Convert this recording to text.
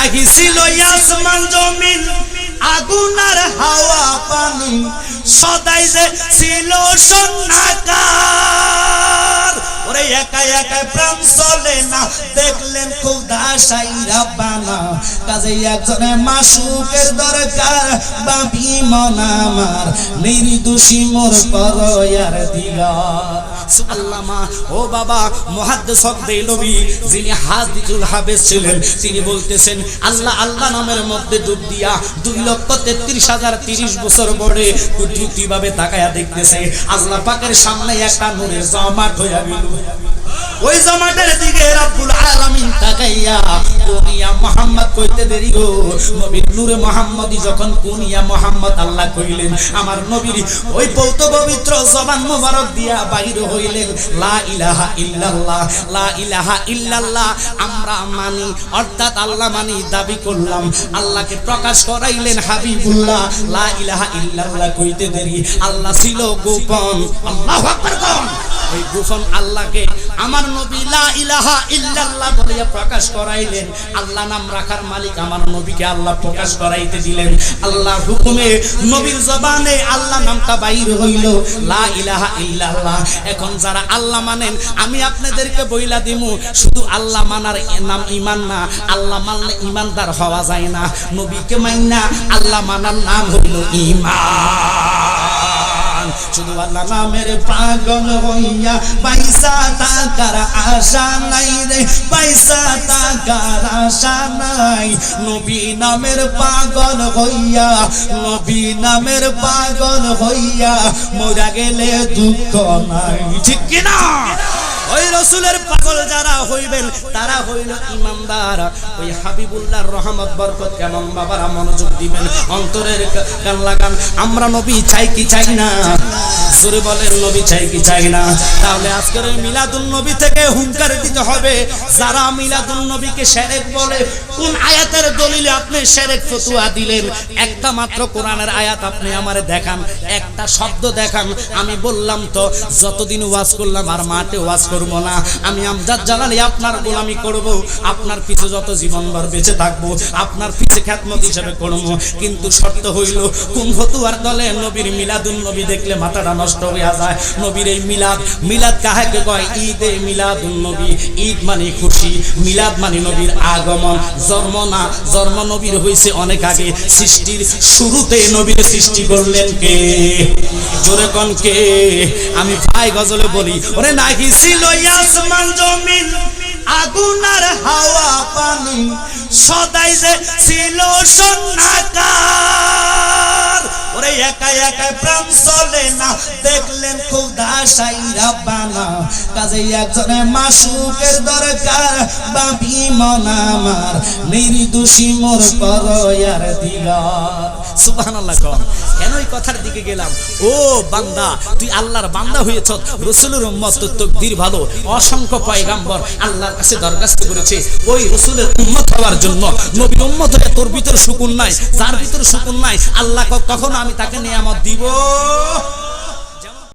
নাহি ছিল আসমান জমিন আগুন আর হাওয়া পানি, সদাই যে ছিল সন্নাকার। ওরে একা একা প্রাণ চলে না, দেখলেন খোদা সাইরা বানা, কাজেই একজনে মাসুকের দরকার, বাপি মন আমার নির্দোষী মোর পরয়ার দিগার। আল্লামা ও বাবা মুহাদ্দিস দেলবি যিনি হাদিসুল হাফেজ ছিলেন, তিনি বলতেছেন আল্লাহ আল্লাহ নামের মধ্যে ডুব দিয়া 2,33,030 বছর পরে কিভাবে তাকায়া দেখতেছে আল্লাহ পাকের সামনে একটা নূরের জমাট হইয়া গেল। ওই জমাটের দিকে রব্বুল আলামিন তাকাইয়া কুনিয়া মুহাম্মদ কইতে দেরি গো, নবীর নূরে মুহাম্মদি যখন কুনিয়া মুহাম্মদ আল্লাহ কইলেন, আমার নবীর ওই পৌত পবিত্র জবান মোবারক দিয়া বাইরে হইলেন লা ইলাহা ইল্লাল্লাহ, লা ইলাহা ইল্লাল্লাহ আমরা মানি, অর্থাৎ আল্লাহ মানি দাবি করলাম। আল্লাহকে প্রকাশ করাইলেন হাবিবুল্লাহ, লা ইলাহা ইল্লাল্লাহ কইতে দেরি আল্লাহ ছিল গোপন। আল্লাহু আকবার কোন ওই গোপন আল্লাহকে আমার নবী লা ইলাহা ইল্লাল্লাহ বলে প্রকাশ করাইলেন। আল্লাহ নাম রাখার মালিক আমার নবীকে আল্লাহ প্রকাশ করাইতে দিলেন। আল্লাহর হুকুমে নবীর জবানে আল্লাহ নামটা বাইর হইল লা ইলাহা ইল্লাল্লাহ। এখন যারা আল্লাহ মানেন আমি আপনাদেরকে বইলা দিমু, শুধু আল্লাহ মানার নাম ঈমান না, আল্লাহ মানলে ঈমানদার হওয়া যায় না। নবীকে মাইনা আল্লাহ মানার নাম হইল ঈমান। শুধু আল্লাহ নামের পাগল হইয়া পয়সা টাকার আশা নাই রে, পয়সা টাকার আশা নাই। নবী নামের পাগল হইয়া, নবী নামের পাগল হইয়া মরা গেলে দুঃখ নাই, ঠিক কি না? ওই রাসূলের পাগল যারা হইবেন তারা হইল ঈমানদার। ওই হাবিবুল্লাহর রহমত বরকত কেমন বাবারা মনোযোগ দিবেন, অন্তরের কান লাগান। আমরা নবী চাই কি চাই না? জোরে বলেন নবী চাই কি চাই না? তাহলে আজকের ওই মিলাদুন নবী থেকে হুঙ্কার দিতে হবে। যারা মিলাদুন নবীকে শিরক বলে, কোন আয়াতের দলিলে আপনি শিরক ফতোয়া দিলেন? একটা মাত্র কোরআনের আয়াত আপনি আমারে দেখান, একটা শব্দ দেখান। আমি বললাম তো যতদিন ওয়াজ করলাম আর মাঠে ওয়াজ করব না, আমি আমজাদ জালালি আপনার গোলামি করব, আপনার পিছে যত জীবনভর বেঁচে থাকবো আপনার পিছে খিদমত হিসেবে করব। কিন্তু শর্ত হইল কোন ফতোয়ার দলে নবীর মিলাদুন নবী দেখলে মাথাটা নষ্ট হয়ে যায়। নবীর এই মিলাদ, মিলাদ কাহাকে কয়? ঈদে মিলাদুন নবী। ঈদ মানে খুশি, মিলাদ মানে নবীর আগমন। জন্ম না, জন্ম নবীর হইছে অনেক আগে। সৃষ্টির শুরুতে নবীর সৃষ্টি করলেন কে? জোরে কোন কে? আমি ভাই গজলে বলি, ওরে নাহি ছিল আসমান জমিন আগুন আর হাওয়া পানি, সদাই যে ছিল সন্নাকার। ওরে একা একা প্রাণ চলে না, দেখলেন খোদা সাইরা বানা, কাজেই একজনে মাসুকের দরকার, বাপি মন আমার নির্দোষী মোর পরয়ার দিগার। সুবহানাল্লাহ। কেন এই কথার দিকে গেলাম? ও বান্দা, তুই আল্লাহর বান্দা হয়েছ, রাসূলের উম্মত, তোর তাকদীর ভালো। অসংখ্য পয়গাম্বর আল্লাহর কাছে দরখাস্ত করেছে ওই রাসূলের উম্মত হওয়ার জন্য। নবীর উম্মত হয়ে তোর ভিতর সুকুন নাই, যার ভিতর সুকুন নাই, আল্লাহ কখনো আমি তাকে নিয়ামত দিব